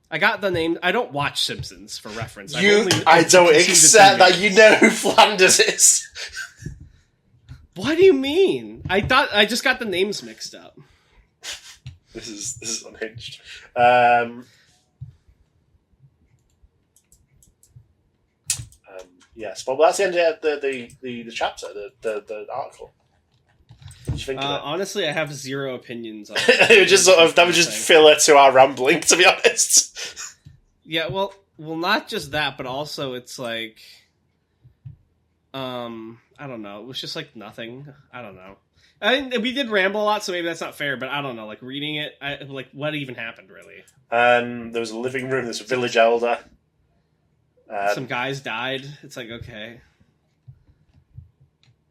I got the name. I don't watch Simpsons for reference. I don't accept that you know who Flanders is. What do you mean? I thought I just got the names mixed up. This is unhinged. Yes, well, that's the end of the chapter, the article. What did you think of it? Honestly, I have zero opinions on it. It was just that was just filler to our rambling, to be honest. Yeah, well, not just that, but also it's like, I don't know. It was just like nothing. I don't know. I mean, we did ramble a lot, so maybe that's not fair. But I don't know. Like reading it, what even happened really? There was a living room. There's a village elder. Some guys died. It's like, okay.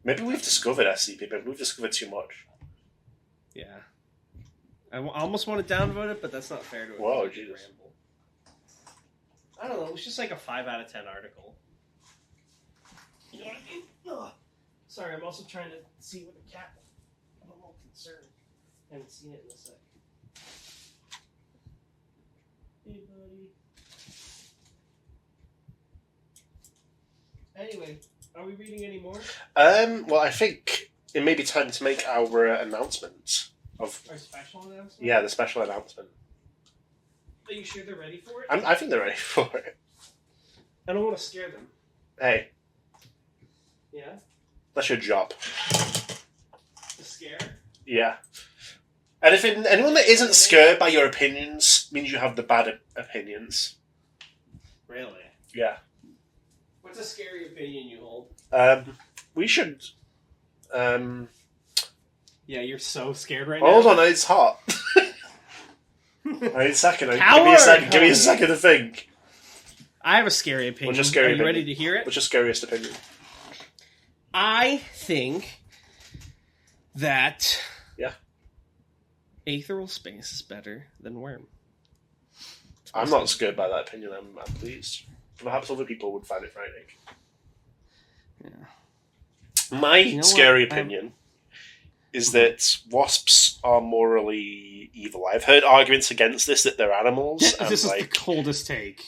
Maybe we've discovered SCP. Maybe we've discovered too much. Yeah. I almost want to downvote it, but that's not fair to it. Whoa, Jesus. Ramble. I don't know. It was just like a 5 out of 10 article. You know what I mean? Ugh. Sorry, I'm also trying to see what the cat... I'm a little concerned. I haven't seen it in a sec. Hey, buddy. Anyway, are we reading any more? Well, I think it may be time to make our announcement of Our special announcement? Yeah, the special announcement. Are you sure they're ready for it? I think they're ready for it. I don't want to scare them. Hey, Yeah? that's your job. To scare? Yeah. And if anyone that isn't scared by your opinions means you have the bad opinions. Really? Yeah. What's a scary opinion you hold? We should. Yeah, you're so scared right Hold now. on, it's hot. I need a second. Give Coward! me a second. Give me a second to think. I have a scary opinion. What's your scary Are you opinion? ready to hear it? What's your scariest opinion? I think that Yeah. aetheral space is better than worm. I'm not scared by that opinion. I'm pleased. Perhaps other people would find it frightening. Yeah. My scary opinion is that wasps are morally evil. I've heard arguments against this, that they're animals. Yeah, this is the coldest take.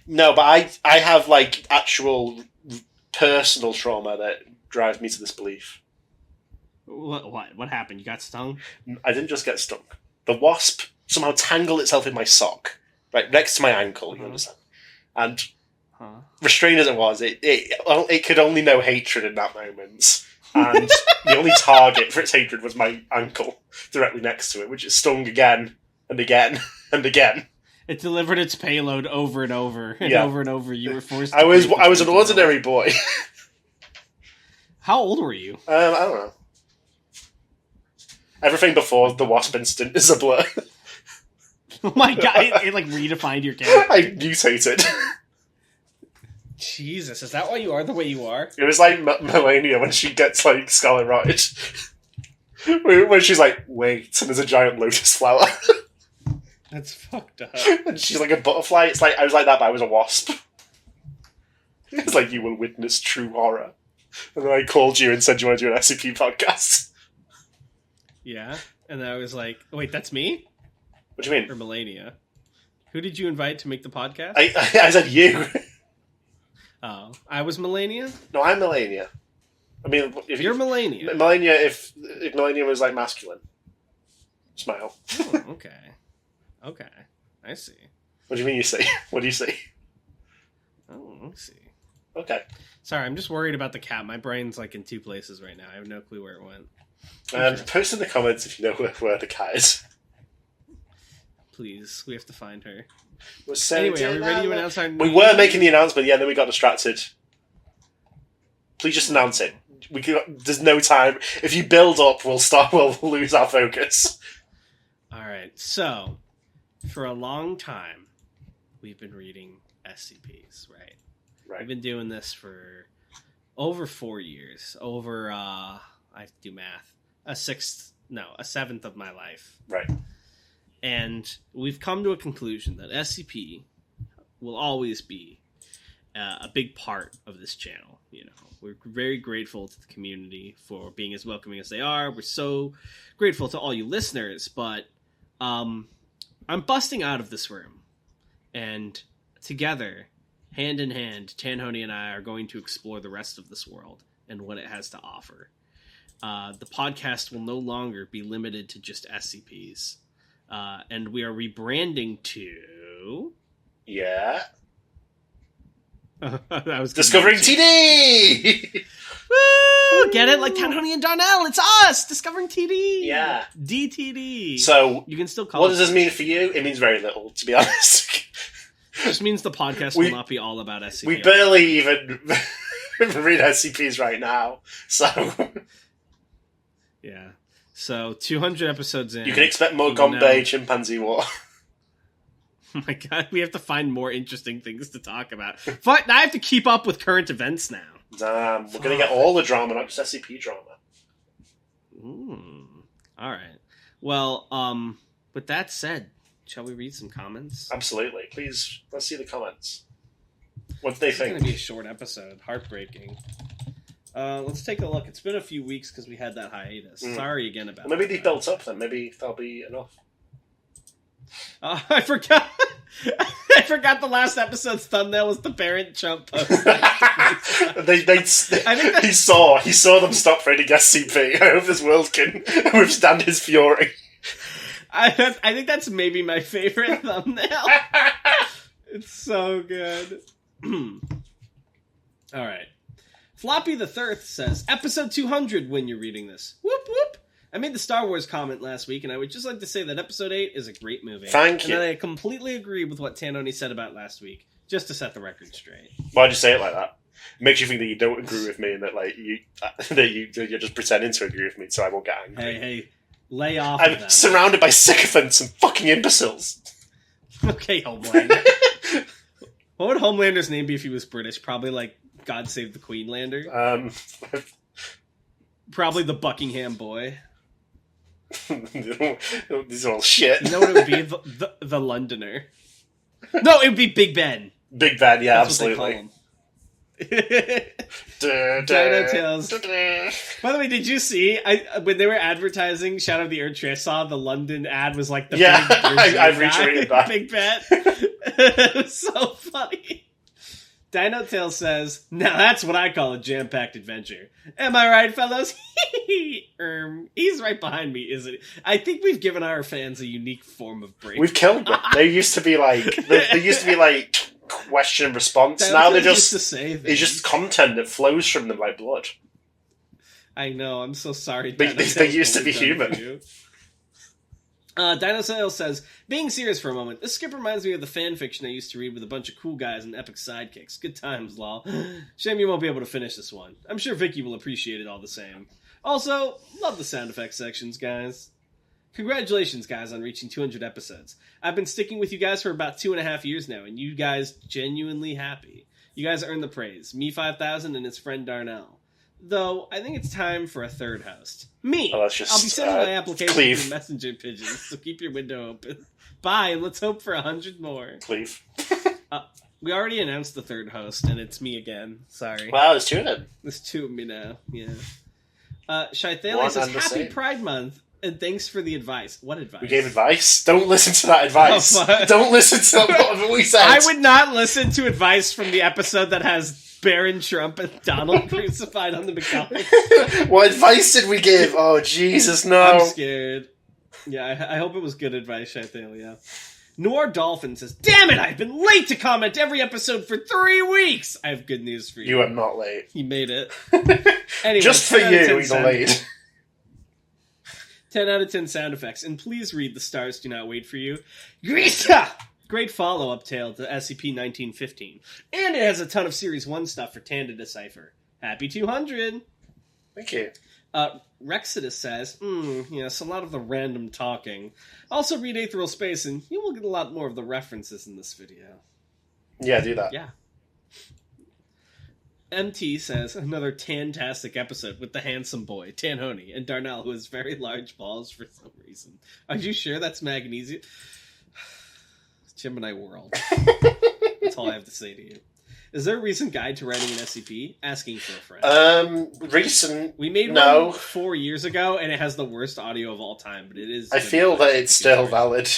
No, but I have like actual personal trauma that drives me to this belief. What happened? You got stung? I didn't just get stung. The wasp somehow tangled itself in my sock, right next to my ankle. You understand? And restrained as it was, it could only know hatred in that moment. And the only target for its hatred was my ankle directly next to it, which it stung again and again and again. It delivered its payload over and over and over and over. You were forced. I was an ordinary boy. How old were you? I don't know. Everything before the wasp incident is a blur. Oh my god! It like redefined your character. I mutated. Jesus, is that why you are the way you are? It was like Melania when she gets like Scarlet Rotted. When she's like, wait, and there's a giant lotus flower. That's fucked up. And she's like a butterfly. It's like I was like that, but I was a wasp. It's like you will witness true horror. And then I called you and said, "Do you want to do an SCP podcast?" Yeah, and I was like, "Wait, that's me." What do you mean? Or Melania? Who did you invite to make the podcast? I said you. Oh, I was Melania? No, I'm Melania. I mean, if you're Melania. Melania, if Melania was like masculine. Smile. Oh, okay. Okay. I see. What do you mean you see? What do you see? Oh, I see. Okay. Sorry, I'm just worried about the cat. My brain's like in two places right now. I have no clue where it went. Post in the comments if you know where the cat is. Please, we have to find her. Anyway, are we ready to announce our... We were making the announcement, yeah, then we got distracted. Please just announce it. There's no time. If you build up, we'll lose our focus. Alright, so, for a long time, we've been reading SCPs, right? Right. We've been doing this for over 4 years. Over, I have to do math. A seventh of my life. Right. And we've come to a conclusion that SCP will always be a big part of this channel. You know, we're very grateful to the community for being as welcoming as they are. We're so grateful to all you listeners, but I'm busting out of this room, and together, hand in hand, Tanhoney and I are going to explore the rest of this world and what it has to offer. The podcast will no longer be limited to just SCPs. And we are rebranding to... Yeah. I was Discovering TD! Woo! Get it? Like Tanhoney and Darnell, it's us! Discovering TD! Yeah. DTD. So, you can still call what does this mean for you? It means very little, to be honest. It just means the podcast will not be all about SCP. We barely even read SCPs right now, so... Yeah. So, 200 episodes in. You can expect more Gombe chimpanzee war. Oh my god, we have to find more interesting things to talk about. But I have to keep up with current events now. Damn, we're going to get all the drama, not just SCP drama. Alright. Well, with that said, shall we read some comments? Absolutely. Please, let's see the comments. What do they think? It's going to be a short episode. Heartbreaking. Let's take a look. It's been a few weeks because we had that hiatus. Sorry again about maybe they built up then. Maybe that'll be enough. I forgot. I forgot the last episode's thumbnail was the parent chump post. He saw them stop raiding SCP. I hope this world can withstand his fury. I think that's maybe my favorite thumbnail. It's so good. All right. Floppy the Third says, episode 200 when you're reading this. Whoop, whoop. I made the Star Wars comment last week, and I would just like to say that episode 8 is a great movie. Thank you. And I completely agree with what Tanhoney said about last week, just to set the record straight. Why'd you say it like that? It makes you think that you don't agree with me and that like you're just pretending to agree with me so I won't get angry. Hey, lay off I'm of them. surrounded by sycophants and fucking imbeciles. Okay, Homelander. What would Homelander's name be if he was British? Probably like God Save the Queenlander. Probably the Buckingham boy. These are all shit. You know what it would be? The Londoner. No, it would be Big Ben. Big Ben, yeah, That's absolutely. Dino Tales. By the way, did you see when they were advertising Shadow of the Erdtree? I saw the London ad was like the big I've guy, retweeted that. Big Ben. It was so funny. Dino Tales says, "Now that's what I call a jam-packed adventure." Am I right, fellows? He's right behind me, isn't he? I think we've given our fans a unique form of break. We've killed them. They used to be like question and response. Now they're just it's just content that flows from them like blood. I know. I'm so sorry. They used to be human. Dino Sales says, being serious for a moment, this script reminds me of the fan fiction I used to read with a bunch of cool guys and epic sidekicks. Good times, lol. Shame you won't be able to finish this one. I'm sure Vicky will appreciate it all the same. Also, love the sound effects sections, guys. Congratulations, guys, on reaching 200 episodes. I've been sticking with you guys for about 2.5 years now, and you guys genuinely happy. You guys earn the praise. Me 5000 and his friend Darnell. Though, I think it's time for a third host. Me! Oh, just, I'll be sending my application Cleve. through messenger pigeons, so keep your window open. Bye, and let's hope for 100 more. Cleve. We already announced the third host, and it's me again. Sorry. Wow, there's two of them. There's two of me now, yeah. Shaithale says, Happy Pride Month, and thanks for the advice. What advice? We gave advice. Don't listen to that advice. Don't listen to what we said. I would not listen to advice from the episode that has Baron Trump and Donald crucified on the McDonald's. What advice did we give? Oh, Jesus, no. I'm scared. Yeah, I hope it was good advice, Shaithale, yeah. Noir Dolphin says, Damn it, I've been late to comment every episode for 3 weeks! I have good news for you. You are not late. You made it. Anyway, just for you, you're late. 10 out of 10 sound effects, and please read The Stars Do Not Wait For You. Greta! Great follow-up tale to SCP-1915. And it has a ton of Series 1 stuff for Tan to decipher. Happy 200! Thank you. Rexidus says, yes, a lot of the random talking. Also read Aethereal Space, and you will get a lot more of the references in this video. Yeah, do that. Yeah. MT says, another fantastic episode with the handsome boy, Tanhoney, and Darnell, who has very large balls for some reason. Are you sure that's magnesium? Gemini World. That's all I have to say to you. Is there a recent guide to writing an SCP? Asking for a friend. Recent? We made one 4 years ago, and it has the worst audio of all time, but it is... I feel that it's still valid.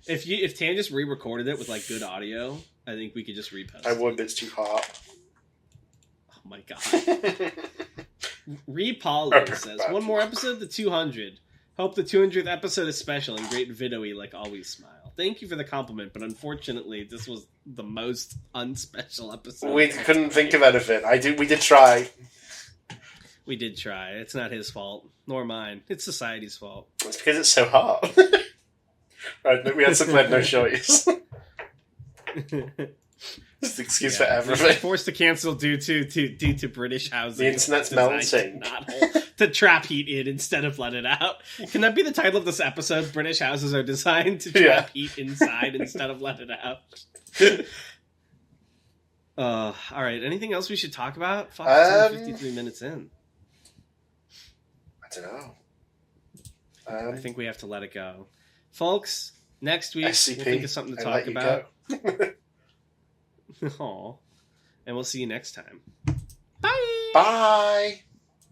If Tan just re-recorded it with, like, good audio, I think we could just repost I would, but it's too hot. Oh my god. Repollo says, one more episode to 200. Hope the 200th episode is special and great video-y like always smile. Thank you for the compliment, but unfortunately, this was the most unspecial episode. We couldn't think of anything. We did try. We did try. It's not his fault, nor mine. It's society's fault. It's because it's so hot. Right, we had something like no choice. It's the excuse for everything. Forced to cancel due to British housing. The internet's melting. To trap heat in instead of let it out. Can that be the title of this episode? British houses are designed to trap heat inside instead of let it out. Alright, anything else we should talk about? Fuck, it's only 53 minutes in. I don't know. I think we have to let it go. Folks, next week SCP, we'll think of something to talk about. Aw. And we'll see you next time. Bye! Bye!